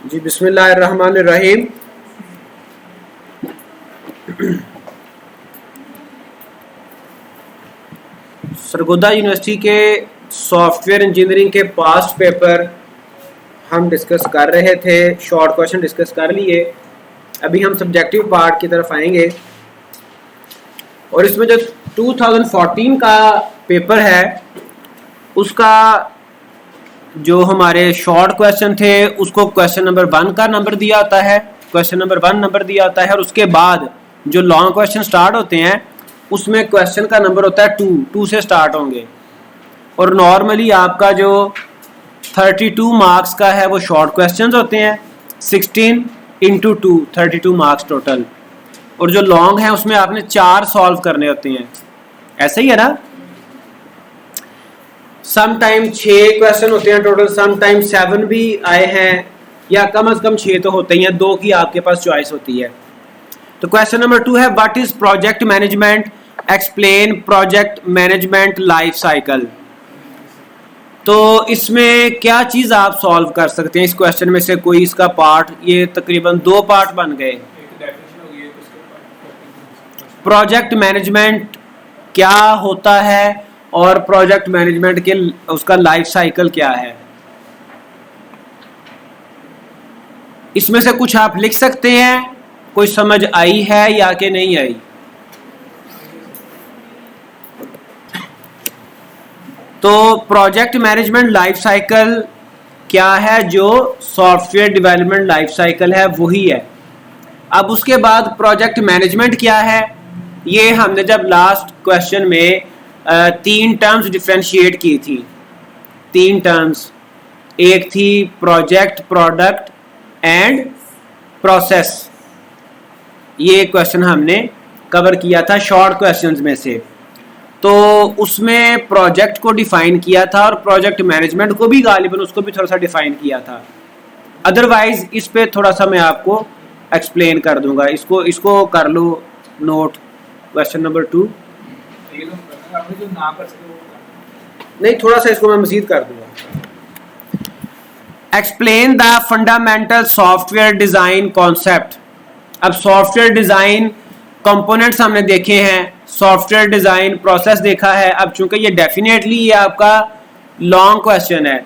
जी बिस्मिल्लाहिर्रहमानिर्रहीम। सरगोदा यूनिवर्सिटी के software engineering के पास्ट पेपर हम डिस्कस कर रहे थे, शॉर्ट क्वेश्चन डिस्कस कर लिए। अभी हम सब्जेक्टिव पार्ट की तरफ आएंगे और इसमें जो 2014 का पेपर है उसका जो हमारे शॉर्ट क्वेश्चन थे उसको क्वेश्चन नंबर 1 का नंबर दिया होता है, क्वेश्चन नंबर 1 नंबर दिया होता है और उसके बाद जो लॉन्ग क्वेश्चन स्टार्ट होते हैं उसमें क्वेश्चन का नंबर होता है 2 से स्टार्ट होंगे। और नॉर्मली आपका जो 32 मार्क्स का है वो शॉर्ट क्वेश्चन होते हैं, 16 इंटू 2 32 मार्क्स टोटल। और जो लॉन्ग है उसमें आपने 4 सॉल्व करने होते हैं, ऐसा ही है ना। सम टाइम 6 क्वेश्चन होते हैं टोटल, सम टाइम 7 भी आए हैं, या कम से कम 6 तो होते ही हैं, 2 की आपके पास चॉइस होती है। तो क्वेश्चन नंबर 2 है what is project management, explain project management life cycle. तो इसमें क्या चीज आप सॉल्व कर सकते हैं इस क्वेश्चन में से कोई इसका पार्ट, ये तकरीबन 2 पार्ट बन गए। प्रोजेक्ट मैनेजमेंट क्या होता है और प्रोजेक्ट मैनेजमेंट के उसका लाइफ साइकिल क्या है, इसमें से कुछ आप लिख सकते हैं। कोई समझ आई है या कि नहीं आई। तो प्रोजेक्ट मैनेजमेंट लाइफ साइकिल क्या है, जो सॉफ्टवेयर डेवलपमेंट लाइफ साइकिल है वही है। अब उसके बाद प्रोजेक्ट मैनेजमेंट क्या है, ये हमने जब लास्ट क्वेश्चन में 3 टर्म्स डिफ्रेंशिएट की थी। 3 टर्म्स, एक थी प्रोजेक्ट, प्रोडक्ट एंड प्रोसेस। ये क्वेश्चन हमने कवर किया था शॉर्ट क्वेश्चंस में से। तो उसमें प्रोजेक्ट को डिफाइन किया था और प्रोजेक्ट मैनेजमेंट को भी गालिबन उसको भी थोड़ा सा डिफाइन किया था। अदरवाइज इस पे थोड़ा सा मैं आपको एक्सप्लेन कर दूंगा। इसको कर लो नोट, क्वेश्चन नंबर 2। नहीं, थोड़ा सा इसको मैं मजीद कर दूंगा। Explain the fundamental software design concept. अब सॉफ्टवेयर डिजाइन कंपोनेंट्स हमने देखे हैं, सॉफ्टवेयर डिजाइन प्रोसेस देखा है। अब चूंकि ये डेफिनेटली ये आपका लॉन्ग क्वेश्चन है,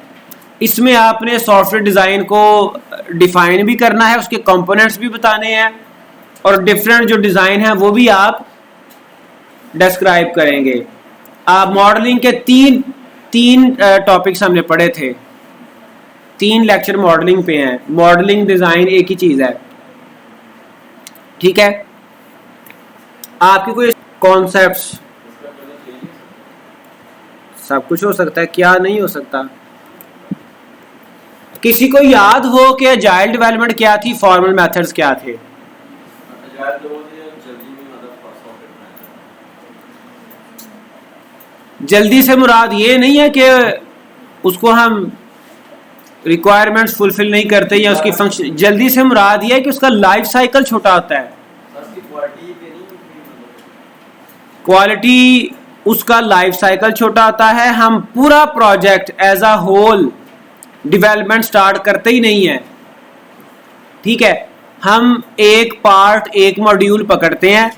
इसमें आपने सॉफ्टवेयर डिजाइन को डिफाइन भी करना है, उसके कंपोनेंट्स भी बताने हैं और डिफरेंट जो डिजाइन है वो भी आप डिस्क्राइब करेंगे। आप मॉडलिंग के तीन टॉपिक्स हमने पढ़े थे, 3 लेक्चर मॉडलिंग पे हैं। मॉडलिंग डिजाइन एक ही चीज है, ठीक है। आपके कोई कॉन्सेप्ट्स, सब कुछ हो सकता है, क्या नहीं हो सकता। किसी को याद हो कि एजाइल डेवलपमेंट क्या थी, फॉर्मल मेथड्स क्या थे। जल्दी से मुराद ये नहीं है कि उसको हम रिक्वायरमेंट्स फुलफिल नहीं करते या उसकी फंक्शन, जल्दी से मुराद ये है कि उसका लाइफ साइकिल छोटा होता है। क्वालिटी उसका लाइफ साइकिल छोटा होता है। हम पूरा project as a whole development start करते ही नहीं है, ठीक है। हम एक पार्ट, एक मॉड्यूल पकड़ते हैं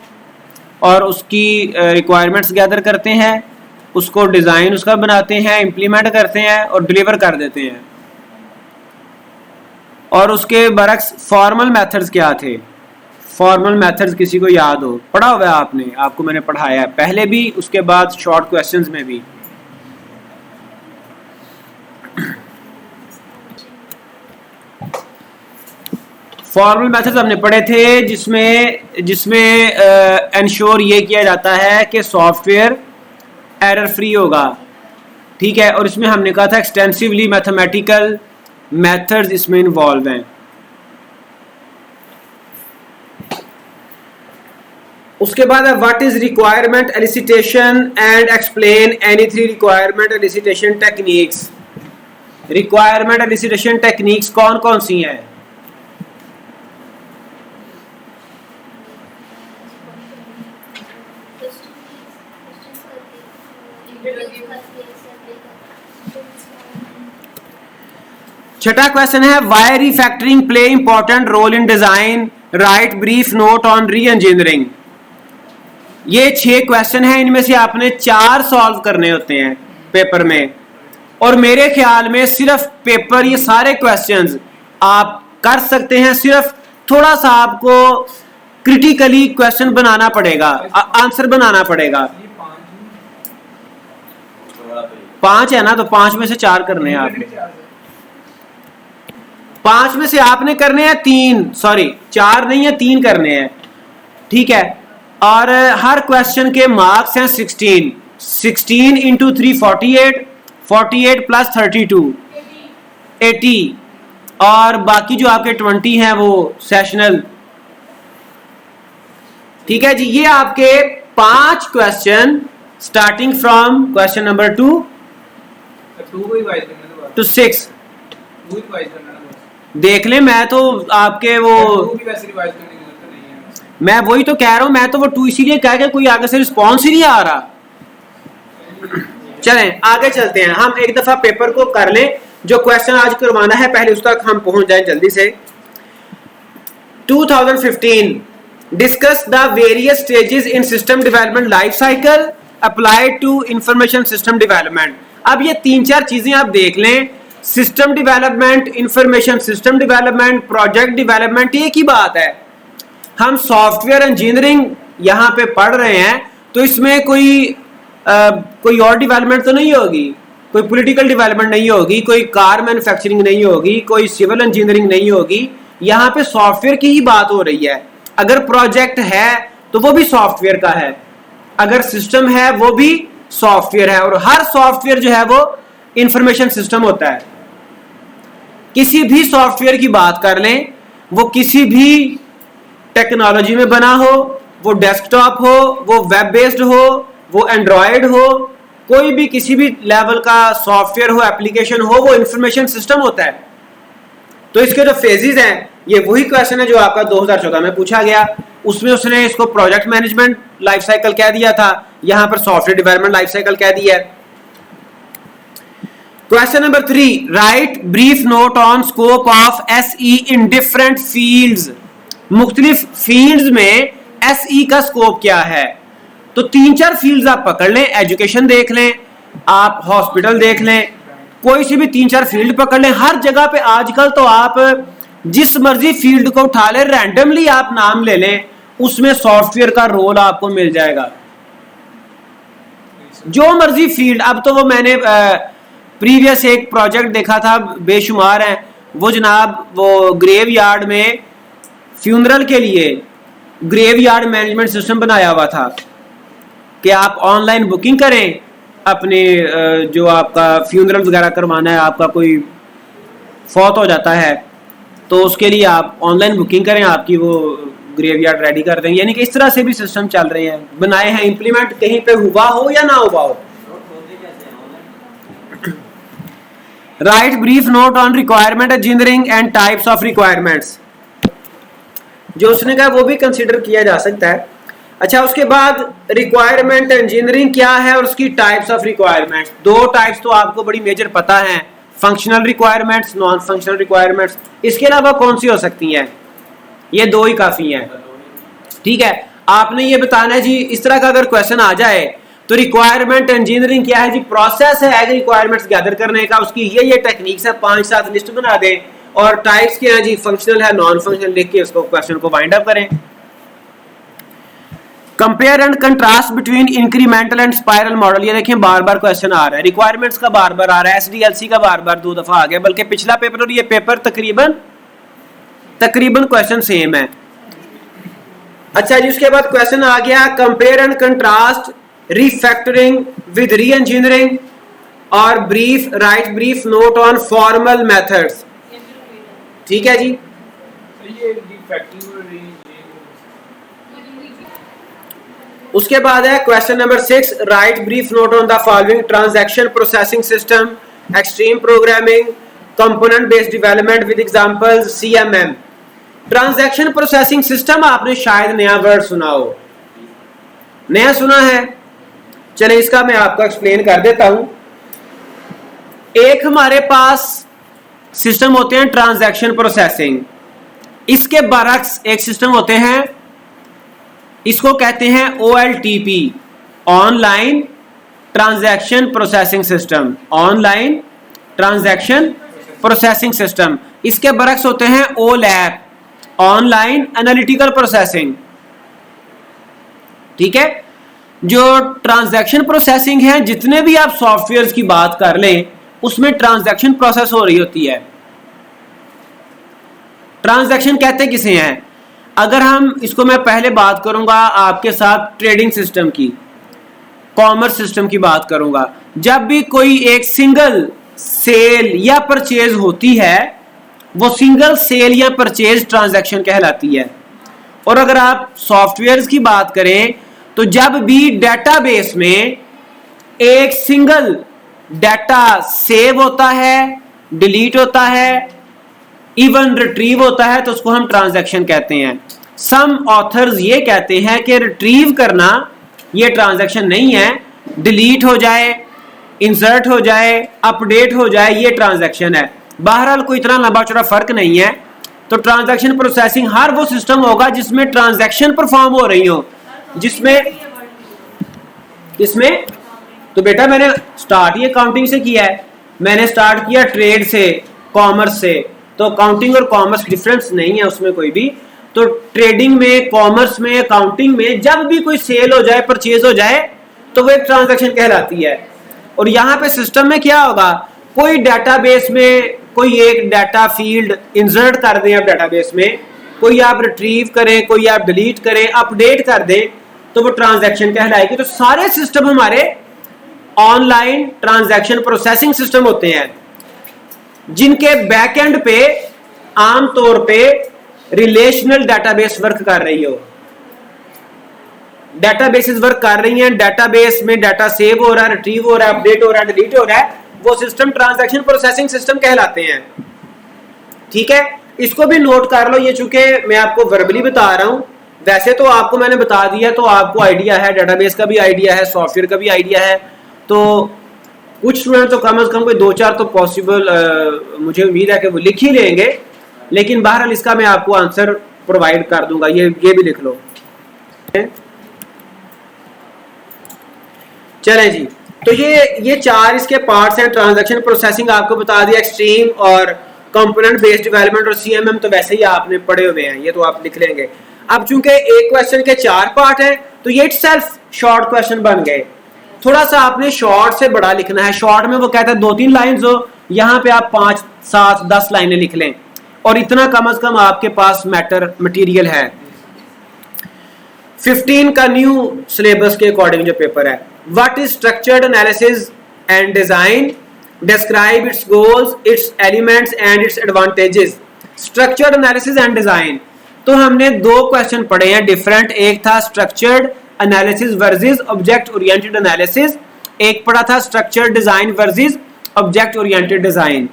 और उसकी रिक्वायरमेंट्स गैदर करते हैं, उसको डिजाइन उसका बनाते हैं, इम्प्लीमेंट करते हैं और डिलीवर कर देते हैं। और उसके बरक्स फॉर्मल मेथड्स क्या थे। फॉर्मल मेथड्स किसी को याद हो, पढ़ा हुआ है आपने, आपको मैंने पढ़ाया है पहले भी, उसके बाद शॉर्ट क्वेश्चंस में भी। फॉर्मल मेथड्स हमने पढ़े थे जिसमें एंश्योर ये किया जाता है कि सॉफ्टवेयर एरर फ्री होगा, ठीक है। और इसमें हमने कहा था एक्सटेंसिवली मैथमेटिकल मेथड्स इसमें इन्वॉल्व हैं। उसके बाद है what is requirement elicitation and explain any 3 requirement elicitation techniques. Requirement elicitation techniques कौन कौन सी हैं। छठा क्वेश्चन है why refactoring play important role in design, write brief note on re engineering. ये 6 क्वेश्चन है, इनमें से आपने 4 सॉल्व करने होते हैं पेपर में, और मेरे ख्याल में सिर्फ पेपर ये सारे क्वेश्चंस आप कर सकते हैं, सिर्फ थोड़ा सा आपको क्रिटिकली क्वेश्चन बनाना पड़ेगा, आंसर बनाना पड़ेगा। 5 है ना, तो 5 में से 4 करने हैं आपने, 5 में से आपने करने हैं 3, सॉरी 4 नहीं है 3 करने हैं, ठीक है। और हर क्वेश्चन के मार्क्स हैं 16 इंटू 3 48 प्लस 32 80, और बाकी जो आपके 20 हैं वो सेशनल, ठीक है जी। ये आपके 5 question starting from question number 2 to 6 देख लें। मैं तो आपके वो मैं वही तो कह रहा हूं, मैं तो वो 2 इसीलिए कह के कोई आगे से रिस्पॉन्स ही नहीं आ रहा। चलें आगे चलते हैं, हम एक दफा पेपर को कर लें, जो क्वेश्चन आज करवाना है पहले उस तक हम पहुंच जाएं जल्दी से। 2015 discuss the various stages in system development life cycle applied to information system development. अब ये 3-4 चीजें आप देख लें, system development, information system development, project development, एक ही बात है। हम सॉफ्टवेयर इंजीनियरिंग यहाँ पे पढ़ रहे हैं, तो इसमें कोई और डेवलपमेंट तो नहीं होगी, कोई पॉलिटिकल डेवलपमेंट नहीं होगी, कोई कार मैन्युफैक्चरिंग नहीं होगी, कोई सिविल इंजीनियरिंग नहीं होगी, यहाँ पे सॉफ्टवेयर की ही बात हो रही है। अगर प्रोजेक्ट है तो वो भी सॉफ्टवेयर का है, अगर सिस्टम है वो भी सॉफ्टवेयर है, और हर सॉफ्टवेयर जो है वो इंफॉर्मेशन सिस्टम होता है। किसी भी सॉफ्टवेयर की बात कर लें, वो किसी भी टेक्नोलॉजी में बना हो, वो डेस्कटॉप हो, वो वेब बेस्ड हो, वो एंड्रॉयड हो, कोई भी किसी भी लेवल का सॉफ्टवेयर हो, एप्लीकेशन हो, वो इंफॉर्मेशन सिस्टम होता है। तो इसके जो फेजेस हैं, ये वही क्वेश्चन है जो आपका 2014 में पूछा गया, उसमें उसने इसको प्रोजेक्ट मैनेजमेंट लाइफ साइकिल कह दिया था, यहां पर सॉफ्टवेयर डेवलपमेंट लाइफ साइकिल कह दिया है। Question number 3, write brief note on scope of SE in different fields. मुख्तलिफ फील्ड्स में एसई का स्कोप क्या है? तो 3-4 फील्ड्स आप पकड़ लें, एजुकेशन देख लें, आप हॉस्पिटल देख लें, कोई सी भी 3-4 फील्ड पकड़ लें। हर जगह पे आजकल तो आप जिस मर्जी फील्ड को उठा लें, रैंडमली आप नाम ले लें, उसमें सॉफ्टवेयर का रोल आपको मिल जाएगा, जो मर्जी फील्ड। अब तो वो मैंने प्रीवियस एक प्रोजेक्ट देखा था, बेशुमार है वो जनाब, वो ग्रेव यार्ड में फ्यूनरल के लिए ग्रेव यार्ड मैनेजमेंट सिस्टम बनाया हुआ था कि आप ऑनलाइन बुकिंग करें अपने जो आपका फ्यूनरल वगैरह करवाना है, आपका कोई फौत हो जाता है तो उसके लिए आप ऑनलाइन बुकिंग करें, आपकी वो ग्रेवयार्ड रेडी कर देंगे। यानी कि इस तरह से भी सिस्टम चल रहे हैं, बनाए हैं, इंप्लीमेंट कहीं पे हुआ हो या ना हुआ हो। Right brief note on requirement engineering and types of requirements, जो उसने कहा वो भी कंसीडर किया जा सकता है। अच्छा, उसके बाद रिक्वायरमेंट इंजीनियरिंग क्या है और उसकी टाइप्स ऑफ रिक्वायरमेंट्स। 2 टाइप्स तो आपको बड़ी मेजर पता है, functional requirements, non functional requirements. इसके अलावा कौन सी हो सकती हैं? ये 2 ही काफी हैं, ठीक है। आपने ये बताना है जी, इस तरह का अगर क्वेश्चन आ जाए तो रिक्वायरमेंट इंजीनियरिंग क्या है जी? प्रोसेस है रिक्वायरमेंट्स गैदर करने का, उसकी ये टेक्निक्स है, 5-7 लिस्ट बना दें, और टाइप्स क्या है जी? फंक्शनल है, नॉन फंक्शनल, लिख के उसको क्वेश्चन को वाइंड अप करें। Compare and contrast between incremental and spiral model, ये देखें बार बार क्वेश्चन आ रहा है, रिक्वायरमेंट्स का बार बार आ रहा है, एसडीएलसी का बार बार 2 दफा आ गया, बल्कि पिछला पेपर और ये पेपर तकरीबन क्वेश्चन सेम है। अच्छा जी, उसके बाद क्वेश्चन आ गया compare and contrast refactoring with re engineering और brief, write brief note on formal methods, ठीक है जी। उसके बाद है question number 6, write brief note on the following transaction processing system, extreme programming, component based development with examples, CMM. Transaction processing system आपने शायद नया वर्ड सुना हो, नया सुना है? चले इसका मैं आपको एक्सप्लेन कर देता हूं। एक हमारे पास सिस्टम होते हैं ट्रांजैक्शन प्रोसेसिंग। इसके बरक्स एक सिस्टम होते हैं, इसको कहते हैं OLTP, online transaction processing system, online transaction processing system. इसके बरक्स होते हैं OLAP, ऑनलाइन एनालिटिकल प्रोसेसिंग। ठीक है, जो ट्रांजैक्शन प्रोसेसिंग है, जितने भी आप सॉफ्टवेयर की बात कर लें उसमें ट्रांजैक्शन प्रोसेस हो रही होती है। ट्रांजैक्शन कहते किसे हैं? अगर हम इसको, मैं पहले बात करूंगा आपके साथ ट्रेडिंग सिस्टम की, कॉमर्स सिस्टम की बात करूंगा। जब भी कोई एक सिंगल सेल या परचेज होती है, वो सिंगल सेल या परचेज ट्रांजैक्शन कहलाती है। और अगर आप सॉफ्टवेयर की बात करें तो जब भी डेटाबेस में एक सिंगल डाटा सेव होता है, डिलीट होता है, इवन रिट्रीव होता है, तो उसको हम ट्रांजैक्शन कहते हैं। सम ऑथर्स ये कहते हैं कि रिट्रीव करना ये ट्रांजैक्शन नहीं है, डिलीट हो जाए, इंसर्ट हो जाए, अपडेट हो जाए, ये ट्रांजैक्शन है। बहरहाल कोई इतना लंबा चौड़ा फर्क नहीं है। तो ट्रांजैक्शन प्रोसेसिंग हर वो सिस्टम होगा जिसमें ट्रांजैक्शन परफॉर्म हो रही हो, जिसमें इसमें तो बेटा मैंने स्टार्ट ही अकाउंटिंग से किया है, मैंने स्टार्ट किया ट्रेड से, कॉमर्स से। तो अकाउंटिंग और कॉमर्स डिफरेंस नहीं है उसमें कोई भी। तो ट्रेडिंग में, कॉमर्स में, अकाउंटिंग में जब भी कोई सेल हो जाए, परचेज हो जाए, तो वो एक ट्रांजैक्शन कहलाती है। और यहाँ पे सिस्टम में क्या होगा, कोई डेटाबेस में कोई एक डाटा फील्ड इंसर्ट कर दें आप डेटाबेस में, कोई आप रिट्रीव करें, कोई आप डिलीट करें, अपडेट कर दें, तो वो ट्रांजैक्शन कहलाएगी। तो सारे सिस्टम हमारे ऑनलाइन ट्रांजैक्शन प्रोसेसिंग सिस्टम होते हैं, जिनके बैकएंड पे आमतौर पे रिलेशनल डेटाबेस वर्क कर रही हो, डेटाबेसेस वर्क कर रही हैं, डेटाबेस में डाटा सेव हो रहा है, रिट्रीव हो रहा है, अपडेट हो रहा है, डिलीट हो रहा है, वो सिस्टम ट्रांजैक्शन प्रोसेसिंग सिस्टम कहलाते हैं। ठीक है, इसको भी नोट कर लो। ये चूंकि मैं आपको वर्बली बता रहा हूं, वैसे तो आपको मैंने बता दिया, तो आपको आइडिया है, डेटाबेस का भी आइडिया है, सॉफ्टवेयर का भी आइडिया है। तो कुछ स्टूडेंट तो कम से कम कोई 2-4 तो पॉसिबल मुझे उम्मीद है कि वो लिख ही लेंगे, लेकिन बहरहाल इसका मैं आपको आंसर प्रोवाइड कर दूंगा। ये भी लिख लो। चलें जी, तो ये 4 इसके पार्ट्स हैं। ट्रांजैक्शन प्रोसेसिंग आपको बता दिया, एक्सट्रीम और कंपोनेंट बेस्ड डेवलपमेंट और CMM तो वैसे ही आपने पढ़े हुए हैं, ये तो आप लिख लेंगे। अब चूंकि एक क्वेश्चन के 4 पार्ट हैं, तो ये इटसेल्फ शॉर्ट क्वेश्चन बन गए। थोड़ा सा आपने शॉर्ट से बड़ा लिखना है। शॉर्ट में वो कहता है 2-3 लाइन्स हो, यहाँ पे आप 5, 7, 10 लाइनें लिख लें, और इतना कम से कम आपके पास मटेरियल है। 15 का न्यू सिलेबस के अकॉर्डिंग जो पेपर है, what is structured analysis and design, describe it's goals, it's elements and its advantages. Structured analysis and design, तो हमने 2 क्वेश्चन पढ़े हैं डिफरेंट। एक था structured analysis versus object oriented analysis, एक पढ़ा था structured design versus object oriented design.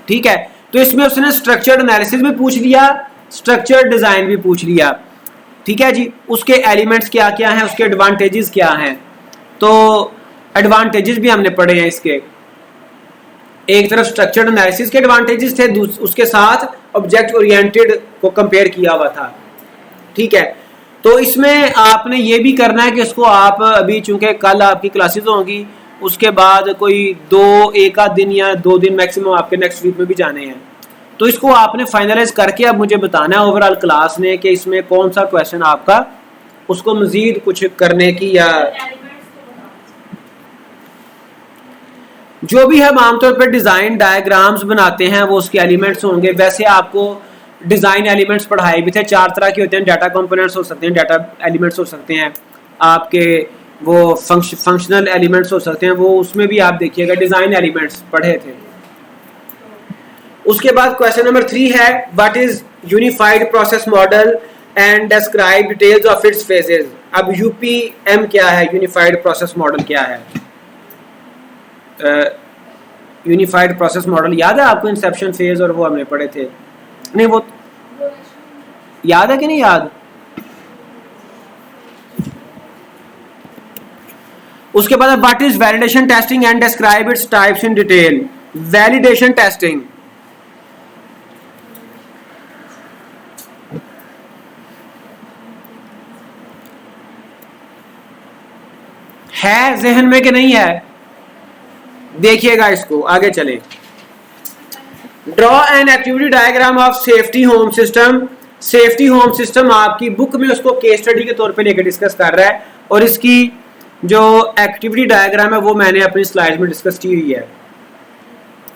ठीक है, तो इसमें उसने स्ट्रक्चर्ड एनालिसिस भी पूछ लिया, स्ट्रक्चर्ड डिजाइन भी पूछ लिया। ठीक है जी, उसके एलिमेंट्स क्या क्या हैं, उसके एडवांटेजेस क्या हैं। तो एडवांटेजेस भी हमने पढ़े हैं इसके। एक तरफ स्ट्रक्चर्ड एनालिसिस के एडवांटेजेस थे, उसके साथ ऑब्जेक्ट ओरिएंटेड को कंपेयर किया हुआ था। ठीक है, तो इसमें आपने ये भी करना है कि इसको आप अभी, चूंकि कल आपकी क्लासेस होंगी, उसके बाद कोई 1 आध दिन या 2 दिन मैक्सिमम आपके नेक्स्ट वीक में भी जाने हैं, तो इसको आपने फाइनलाइज करके अब मुझे बताना है ओवरऑल क्लास में कि इसमें कौन सा क्वेश्चन आपका, उसको मजीद कुछ करने की या जो भी हम आमतौर पर डिज़ाइन डायग्राम्स बनाते हैं वो उसके एलिमेंट्स होंगे। वैसे आपको डिज़ाइन एलिमेंट्स पढ़ाए भी थे, 4 तरह के होते हैं। डाटा कंपोनेंट्स हो सकते हैं, डाटा एलिमेंट्स हो सकते हैं, आपके वो फंक्शनल एलिमेंट्स हो सकते हैं, वो उसमें भी आप देखिएगा डिज़ाइन एलिमेंट्स पढ़े थे। उसके बाद क्वेश्चन नंबर 3 है, what is unified process model and describe details of its phases. अब UPM क्या है, यूनिफाइड प्रोसेस मॉडल क्या है? यूनिफाइड प्रोसेस मॉडल याद है आपको? इंसेप्शन फेज और वो हमने पढ़े थे, नहीं वो याद है कि नहीं याद? उसके बाद what is validation testing and describe its types in detail. Validation testing, है जहन में कि नहीं है? देखिएगा इसको, आगे चले। Draw an activity diagram of safety home system. Safety home system आपकी बुक में उसको केस स्टडी के तौर पे लेकर डिस्कस कर रहा है, और इसकी जो एक्टिविटी डायग्राम है वो मैंने अपनी स्लाइड में डिस्कस की हुई है।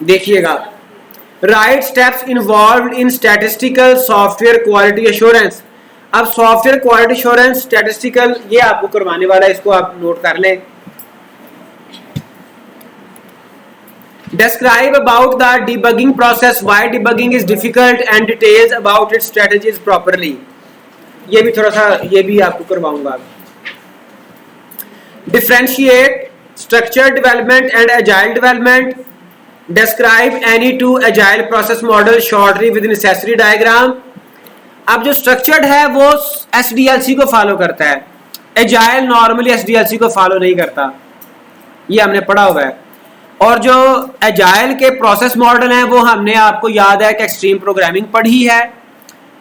देखिएगा, राइट स्टेप्स इन्वॉल्व्ड इन स्टैटिस्टिकल सॉफ्टवेयर क्वालिटी एश्योरेंस। अब सॉफ्टवेयर क्वालिटी एश्योरेंस स्टैटिस्टिकल ये आपको करवाने वाला है, इसको आप नोट कर लें। Describe about the debugging process, why debugging is difficult and details about its strategies properly. ये भी थोड़ा सा ये भी आपको करवाऊंगा। Differentiate structured development and agile development. Describe any two agile process model shortly with necessary diagram. अब जो structured है वो SDLC को फॉलो करता है, agile नॉर्मली SDLC को फॉलो नहीं करता, ये हमने पढ़ा हुआ है। और जो एजाइल के प्रोसेस मॉडल हैं वो हमने आपको याद है कि एक्सट्रीम प्रोग्रामिंग पढ़ी है,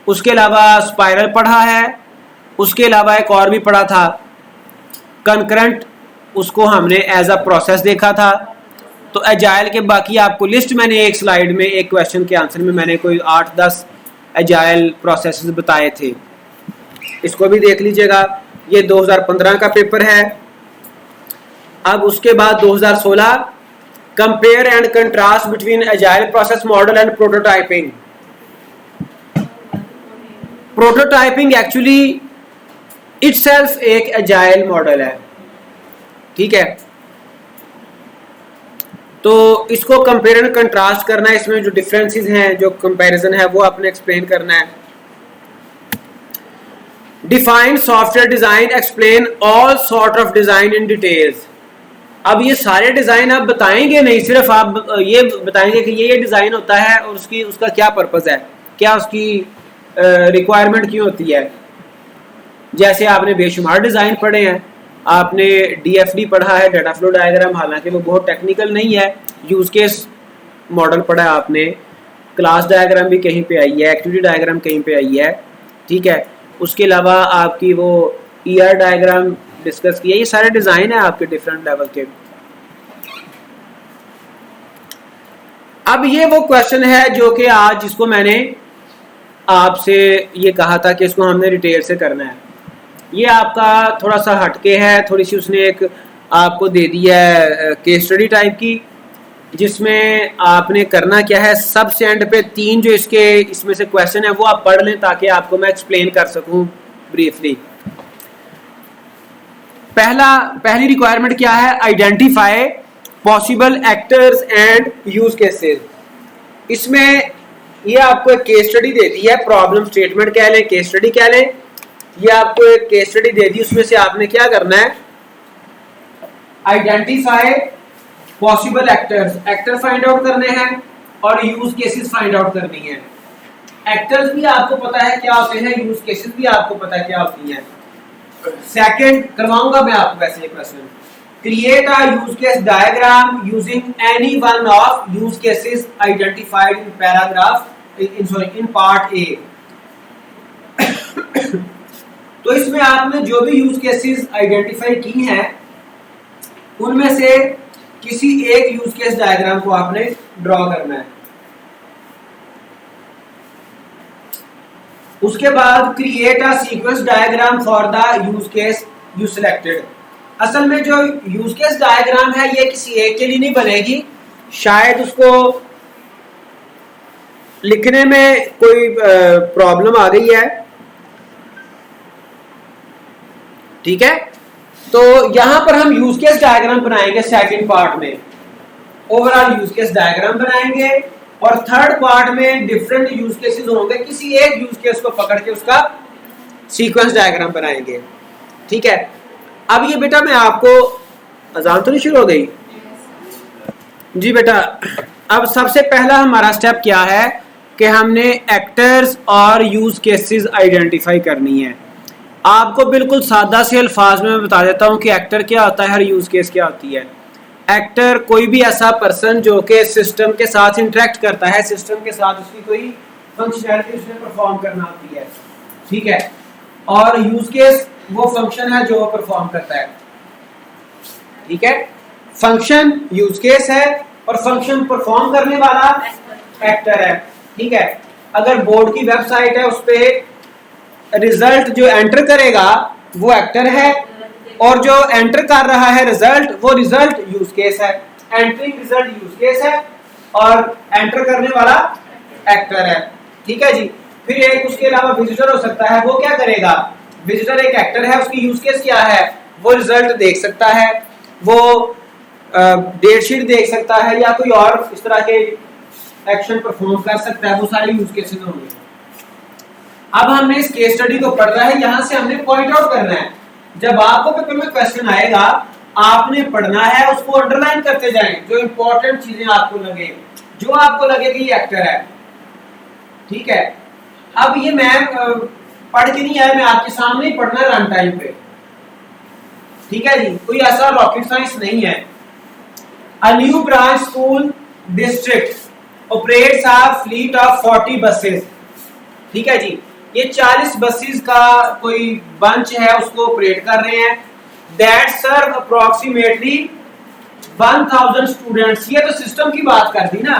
उसके अलावा स्पाइरल पढ़ा है, उसके अलावा एक और भी पढ़ा था कंकरेंट, उसको हमने एज अ प्रोसेस देखा था। तो एजाइल के बाकी आपको लिस्ट मैंने एक स्लाइड में एक क्वेश्चन के आंसर में मैंने कोई 8-10 एजाइल प्रोसेस बताए थे, इसको भी देख लीजिएगा। ये 2015 का पेपर है। अब उसके बाद 2016 compare and contrast between agile process model and prototyping. Prototyping actually itself एक एजाइल मॉडल है, ठीक है। तो इसको कंपेयर एंड कंट्रास्ट करना है, इसमें जो डिफरेंसेस हैं, जो कंपैरिजन है वो आपने एक्सप्लेन करना है। Define software design, explain all sort of design in details. अब ये सारे डिजाइन आप बताएंगे नहीं, सिर्फ आप ये बताएंगे कि ये डिजाइन होता है और उसका क्या पर्पस है, क्या उसकी रिक्वायरमेंट क्यों होती है। जैसे आपने बेशुमार डिजाइन पढ़े हैं, आपने DFD पढ़ा है, डाटा फ्लो डायग्राम, हालांकि वो बहुत टेक्निकल नहीं है। यूज केस मॉडल पढ़ा है आपने, क्लास डायग्राम भी कहीं पे आई है, एक्टिविटी डायग्राम कहीं पे आई है, ठीक है। उसके अलावा आपकी वो ER डायग्राम डिस्कस किया। ये सारे डिजाइन है आपके डिफरेंट लेवल के। अब ये वो क्वेश्चन है जो कि आज जिसको मैंने आपसे ये कहा था कि इसको हमने डिटेल से करना है। ये आपका थोड़ा सा हटके है, थोड़ी सी उसने एक आपको दे दी है केस स्टडी टाइप की, जिसमें आपने करना क्या है, सबसे एंड पे 3 जो इसमें से क्वेश्चन है वो आप पढ़ लें ताकि आपको मैं एक्सप्लेन कर सकूं ब्रीफली। पहली रिक्वायरमेंट क्या है, identify possible actors and use cases. इसमें ये आपको एक केस स्टडी दे दी है, प्रॉब्लम स्टेटमेंट कह लें, केस स्टडी कह लें। ये आपको एक केस स्टडी दे दी, उसमें से आपने क्या करना है, identify possible actors, actor find out करने हैं और यूज केसेस फाइंड आउट करनी है। एक्टर्स भी आपको पता है क्या होते हैं, यूज केसेस भी आपको पता है क्या होती हैं। सेकंड करवाऊंगा मैं आपको वैसे ये question, create a use case diagram using any one of use cases identified in paragraph in part A. तो इसमें आपने जो भी यूज केसेस आइडेंटिफाई की हैं उनमें से किसी एक यूज केस डायग्राम को आपने ड्रॉ करना है। उसके बाद create a sequence diagram for the use case you selected. असल में जो यूज केस डायग्राम है ये किसी एक के लिए नहीं बनेगी, शायद उसको लिखने में कोई प्रॉब्लम आ गई है, ठीक है। तो यहां पर हम यूज केस डायग्राम बनाएंगे सेकंड पार्ट में, ओवरऑल यूज केस डायग्राम बनाएंगे, और थर्ड पार्ट में डिफरेंट यूज केसेस होंगे, किसी एक यूज केस को पकड़ के उसका सीक्वेंस डायग्राम बनाएंगे, ठीक है। अब ये बेटा मैं आपको, अजान तो नहीं शुरू हो गई जी बेटा। अब सबसे पहला हमारा स्टेप क्या है कि हमने एक्टर्स और यूज केसेस आइडेंटिफाई करनी है। आपको बिल्कुल सादा से अल्फाज में मैं बता देता हूं कि एक्टर क्या होता है और यूज केस क्या होती है। एक्टर कोई भी ऐसा पर्सन जो कि सिस्टम के साथ इंटरेक्ट करता है, सिस्टम के साथ उसकी कोई फंक्शनैलिटी उसने परफॉर्म करना होती है, ठीक है। और यूज केस वो फंक्शन है जो परफॉर्म करता है। ठीक है। फंक्शन यूज केस है और फंक्शन परफॉर्म करने वाला एक्टर है, ठीक है। अगर बोर्ड की वेबसाइट है उस पे रिजल्ट जो एंटर करेगा वो एक्टर है और जो एंटर कर रहा है रिजल्ट वो रिजल्ट यूज केस है। एंटरिंग रिजल्ट यूज केस है और एंटर करने वाला एक्टर है, ठीक है जी। फिर एक उसके अलावा विजिटर हो सकता है, वो क्या करेगा, विजिटर एक एक्टर है, उसकी यूज केस क्या है, वो रिजल्ट देख सकता है, वो डेट शीट देख सकता है या कोई और इस तरह के एक्शन परफॉर्म कर सकता है, वो सारे यूज केसेस होंगे। अब हमने इस केस स्टडी को पढ़ना है, यहां से हमने पॉइंट आउट करना है। जब आपको पेपर में क्वेश्चन आएगा आपने पढ़ना है, उसको अंडरलाइन करते जाएं, जो इंपॉर्टेंट चीजें आपको लगे, जो आपको लगे कि ये एक्टर है, ठीक है। अब ये मैं पढ़ के नहीं आया, मैं आपके सामने ही पढ़ना रन टाइम पे, ठीक है जी, कोई ऐसा रॉकेट साइंस नहीं है। A new branch school district operates a fleet of 40 buses, ठीक है जी, ये 40 बसेस का कोई बंच है उसको ऑपरेट कर रहे हैं, दैट सर्व अप्रोक्सीमेटली 1000 स्टूडेंट्स। ये तो सिस्टम की बात कर दी ना,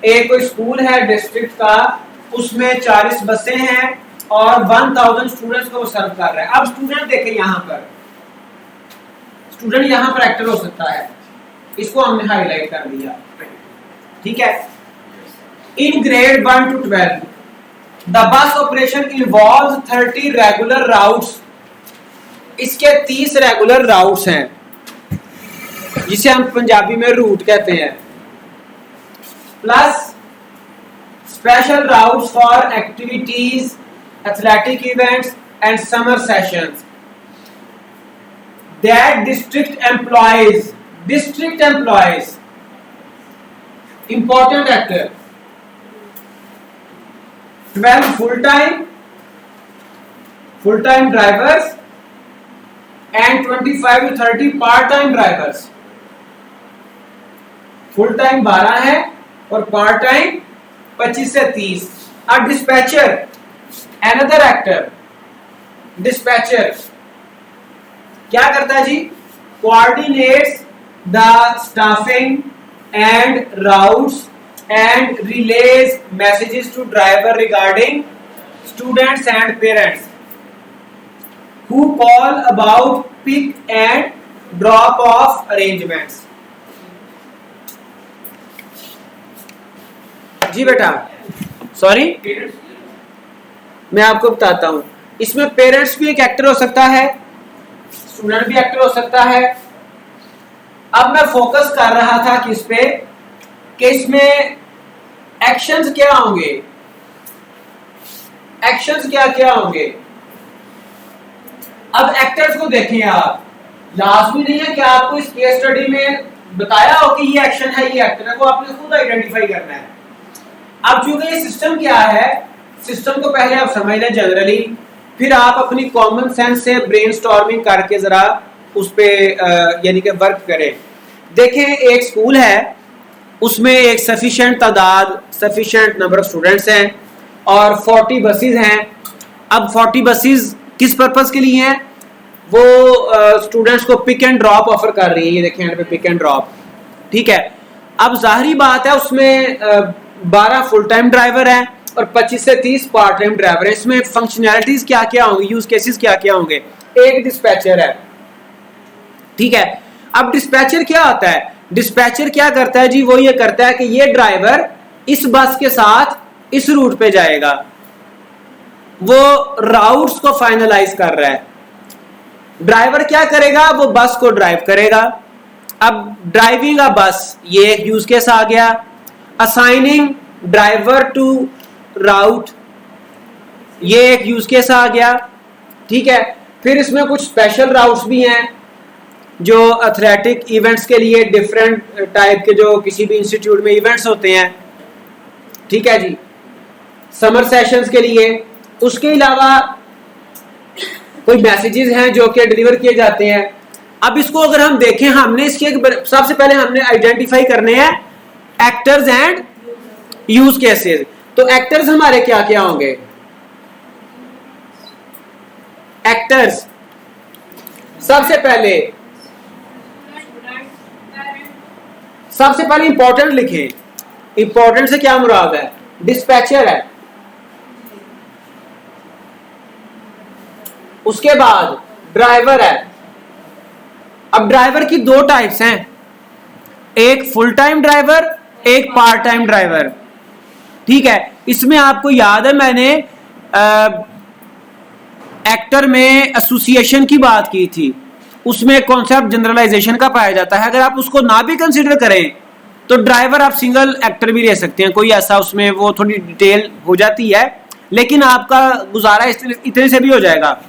एक कोई स्कूल है डिस्ट्रिक्ट का, उसमें 40 बसें हैं और 1000 स्टूडेंट्स को वो सर्व कर रहा है। अब स्टूडेंट देखें, यहां पर स्टूडेंट यहां पर एक्टर हो सकता है, इसको हमने हाईलाइट कर दिया, ठीक है। In grade 1 to 12 the bus operation involve 30 regular routes, इसके 30 रेगुलर राउट्स हैं जिसे हम पंजाबी में रूट कहते हैं, plus special routes for activities, athletic events and summer sessions that district employees important actor, 12 full time drivers and 25 to 30 part time drivers। Full time 12 है और part time 25 से 30। और डिस्पैचर अनदर एक्टर, डिस्पैचर क्या करता है जी, coordinates the staffing and routes and relays messages to driver regarding students and parents who call about pick and drop off arrangements। जी बेटा, sorry मैं आपको बताता हूं, इसमें पेरेंट्स भी एक एक्टर हो सकता है, स्टूडेंट भी एक्टर हो सकता है। अब मैं फोकस कर रहा था किस पे, कि इसमें एक्शंस क्या होंगे, एक्शंस क्या क्या होंगे। अब एक्टर्स को देखें आप, लाजमी नहीं है कि आपको इस केस स्टडी में बताया हो कि ये एक्शन है ये एक्टर है, वो आपने खुद आइडेंटिफाई करना है। अब चूंकि ये सिस्टम क्या है, सिस्टम को पहले आप समझ लें जनरली, फिर आप अपनी कॉमन सेंस से ब्रेनस्टॉर्मिंग करके जरा उस पे यानी कि वर्क करें। देखें एक स्कूल है, उसमें एक सफिशिएंट नंबर ऑफ स्टूडेंट्स हैं और 40 बसेस हैं। अब 40 बसेस किस पर्पस के लिए हैं, वो स्टूडेंट्स को पिक एंड ड्रॉप ऑफर कर रही है, ये देखें यहाँ पे पिक एंड ड्रॉप, ठीक है। अब जाहिर बात है उसमें 12 फुल टाइम ड्राइवर हैं और 25 से 30 पार्ट टाइम ड्राइवर हैं। इसमें फंक्शनैलिटीज क्या क्या होंगी, यूज केसेस क्या क्या होंगे। एक डिस्पैचर है, ठीक है। अब डिस्पैचर क्या होता है, डिस्पैचर क्या करता है जी, वो ये करता है कि ये ड्राइवर इस बस के साथ इस रूट पे जाएगा, वो राउट्स को फाइनलाइज कर रहा है। ड्राइवर क्या करेगा, वो बस को ड्राइव करेगा। अब ड्राइविंग अ बस, ये एक यूज केस आ गया। असाइनिंग ड्राइवर टू राउट, ये एक यूज केस आ गया, ठीक है। फिर इसमें कुछ स्पेशल राउट्स भी हैं जो एथलेटिक इवेंट्स के लिए, डिफरेंट टाइप के जो किसी भी इंस्टीट्यूट में इवेंट्स होते हैं, ठीक है जी, समर सेशंस के लिए। उसके अलावा कोई मैसेजेस हैं जो कि डिलीवर किए जाते हैं। अब इसको अगर हम देखें, हमने इसके सबसे पहले हमने आइडेंटिफाई करने हैं एक्टर्स एंड यूज केसेस। तो एक्टर्स हमारे क्या क्या होंगे, एक्टर्स सबसे पहले सबसे पहले इंपॉर्टेंट लिखें। इंपॉर्टेंट से क्या मुराद है? डिस्पैचर है। उसके बाद ड्राइवर है। अब ड्राइवर की दो टाइप्स हैं, एक फुल टाइम ड्राइवर, एक पार्ट टाइम ड्राइवर। ठीक है, इसमें आपको याद है मैंने एक्टर में एसोसिएशन की बात की थी, उसमें कॉन्सेप्ट जनरलाइजेशन का पाया जाता है। अगर आप उसको ना भी कंसीडर करें तो ड्राइवर आप सिंगल एक्टर भी ले सकते हैं, कोई ऐसा उसमें वो थोड़ी डिटेल हो जाती है, लेकिन आपका गुजारा इतने से भी हो जाएगा।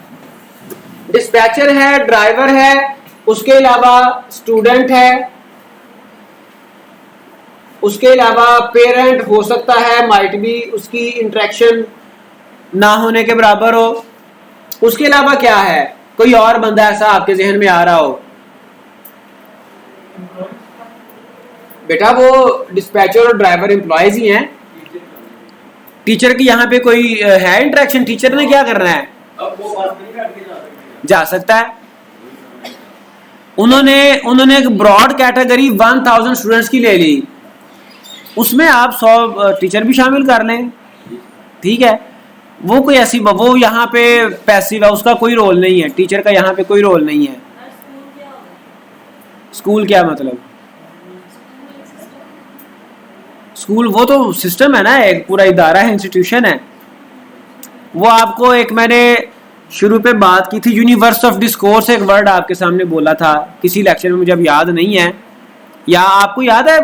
डिस्पैचर है, ड्राइवर है, उसके अलावा स्टूडेंट है, उसके अलावा पेरेंट हो सकता है, माइट भी उसकी इंटरेक्शन ना होने के बराबर हो। उसके अलावा क्या है, कोई और बंदा ऐसा आपके जहन में आ रहा हो? बेटा वो डिस्पैचर और ड्राइवर एम्प्लॉयज ही हैं। टीचर की यहाँ पे कोई है इंटरेक्शन? टीचर ने क्या करना है? जा सकता है। उन्होंने एक ब्रॉड कैटेगरी 1000 स्टूडेंट्स की ले ली, उसमें आप 100 टीचर भी शामिल कर लें। ठीक है, वो कोई ऐसी वो यहाँ पे पैसिव है, उसका कोई रोल नहीं है, टीचर का यहाँ पे कोई रोल नहीं है। स्कूल क्या मतलब? स्कूल वो तो सिस्टम है ना, एक पूरा इदारा है, इंस्टीट्यूशन है। वो आपको एक मैंने शुरू पे बात की थी, यूनिवर्स ऑफ डिस्कोर्स, एक वर्ड आपके सामने बोला था किसी लेक्चर में, मुझे अब याद नहीं है। या आपको याद है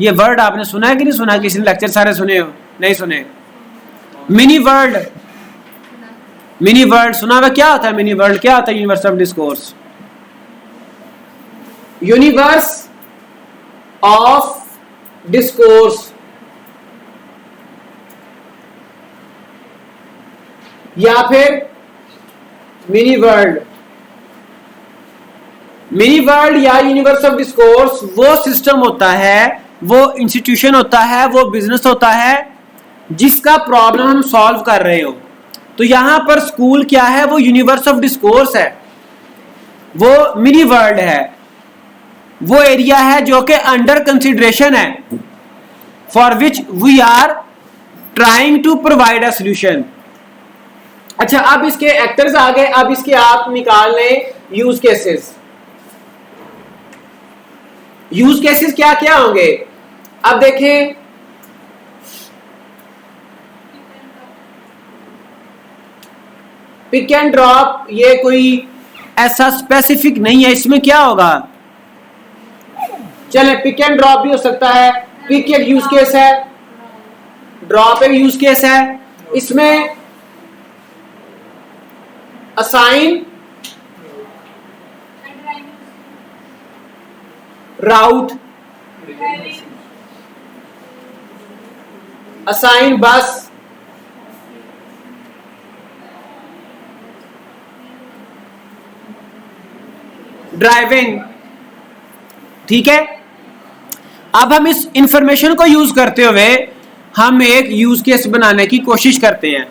ये वर्ड आपने सुना है कि नहीं सुना? किसी ने लेक्चर सारे सुने हो? नहीं सुने? मिनी वर्ल्ड, मिनी वर्ल्ड सुना हुआ? क्या होता है मिनी वर्ल्ड? क्या होता है universe of discourse? Universe of discourse या फिर मिनी वर्ल्ड। मिनी वर्ल्ड या यूनिवर्स ऑफ डिस्कोर्स वो सिस्टम होता है, वो इंस्टीट्यूशन होता है, वो बिजनेस होता है जिसका प्रॉब्लम हम सॉल्व कर रहे हो। तो यहां पर स्कूल क्या है? वो यूनिवर्स ऑफ डिस्कोर्स है, वो मिनी वर्ल्ड है, वो एरिया है जो कि अंडर कंसिडरेशन है, for which we are trying to provide a solution. अच्छा, अब इसके एक्टर्स आ गए, अब इसके आप निकाल लें यूज केसेस। यूज केसेस क्या क्या होंगे? अब देखें, पिक एंड ड्रॉप ये कोई ऐसा स्पेसिफिक नहीं है, इसमें क्या होगा? चले, पिक एंड ड्रॉप भी हो सकता है। पिक एक यूज केस है, ड्रॉप एक यूज केस है। इसमें असाइन, राउट, असाइन बस, ड्राइविंग। ठीक है, अब हम इस इंफॉर्मेशन को यूज करते हुए हम एक यूज केस बनाने की कोशिश करते हैं।